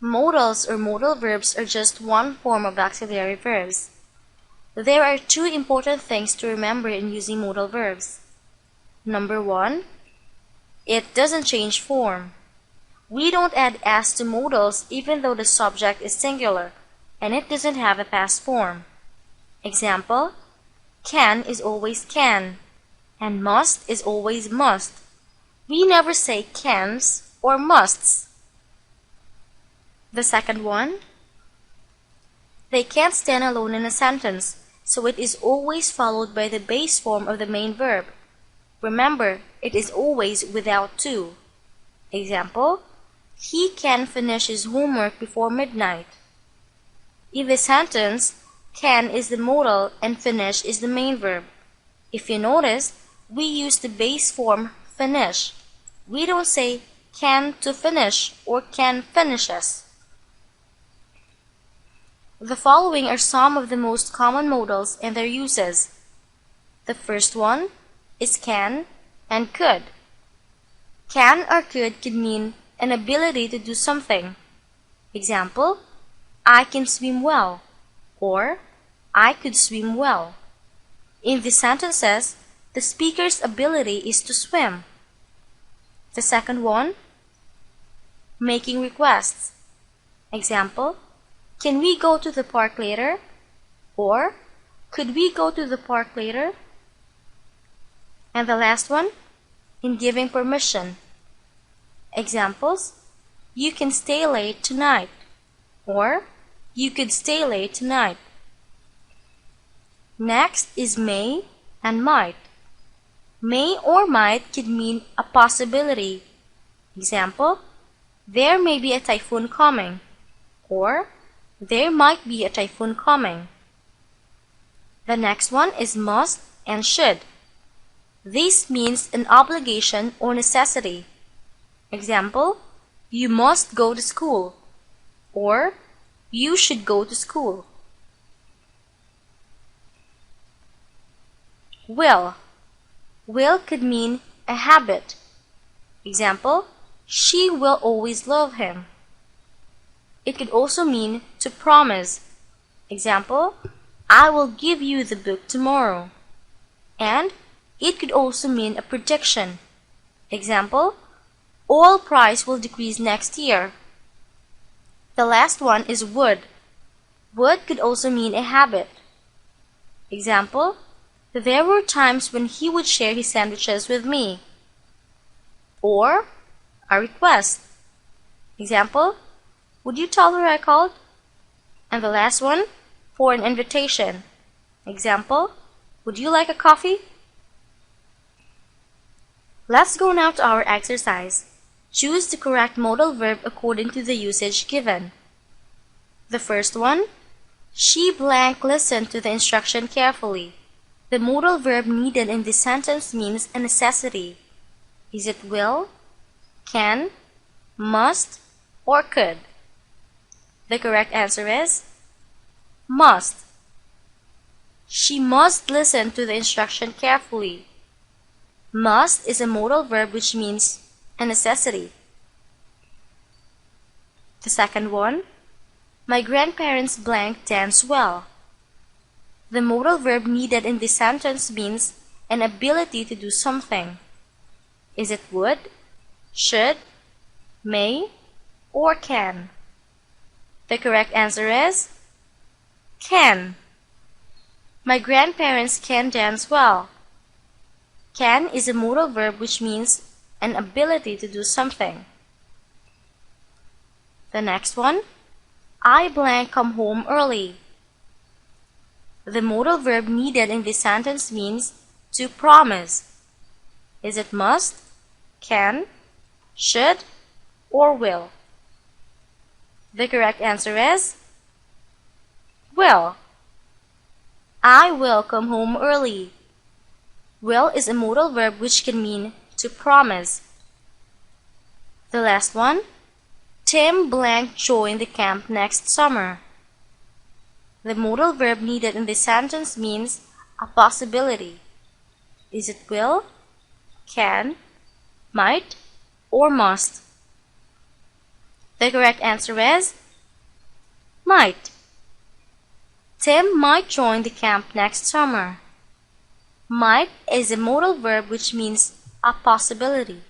Modals or modal verbs are just one form of auxiliary verbs. There are two important things to remember in using modal verbs. Number one, it doesn't change form. We don't add s to modals even though the subject is singular and it doesn't have a past form. Example, can is always can, and must is always must. We never say cans or musts. The second one, they can't stand alone in a sentence, so it is always followed by the base form of the main verb. Remember, it is always without to. Example, he can finish his homework before midnight. In the sentence, can is the modal and finish is the main verb. If you notice, we use the base form finish. We don't say can to finish or can finishes. The following are some of the most common modals and their uses. The first one is can and could. Can or could mean an ability to do something. Example, I can swim well, or I could swim well. In these sentences, the speaker's ability is to swim. The second one, making requests. Example, can we go to the park later? Or, could we go to the park later? And the last one, in giving permission. Examples, you can stay late tonight. Or, you could stay late tonight. Next is may and might. May or might could mean a possibility. Example, there may be a typhoon coming. Or, there might be a typhoon coming. The next one is must and should. This means an obligation or necessity. Example, you must go to school, or you should go to school. Will. Will could mean a habit. Example, she will always love him. It could also mean to promise. Example, I will give you the book tomorrow. And it could also mean a prediction. Example, oil price will decrease next year. The last one is would. Would could also mean a habit. Example, there were times when he would share his sandwiches with me. Or a request. Example, would you tell her I called? And the last one, for an invitation. Example, would you like a coffee? Let's go now to our exercise. Choose the correct modal verb according to the usage given. The first one, she blank listened to the instruction carefully. The modal verb needed in this sentence means a necessity. Is it will, can, must, or could? The correct answer is must. She must listen to the instruction carefully. Must is a modal verb which means a necessity. The second one, my grandparents blank dance well. The modal verb needed in this sentence means an ability to do something. Is it would, should, may, or can? The correct answer is can. My grandparents can dance well. Can is a modal verb which means an ability to do something. The next one, I blank come home early. The modal verb needed in this sentence means to promise. Is it must, can, should, or will? The correct answer is will. I will come home early. Will is a modal verb which can mean to promise. The last one, Tim blank join the camp next summer. The modal verb needed in this sentence means a possibility. Is it will, can, might, or must? The correct answer is might. Tim might join the camp next summer. Might is a modal verb which means a possibility.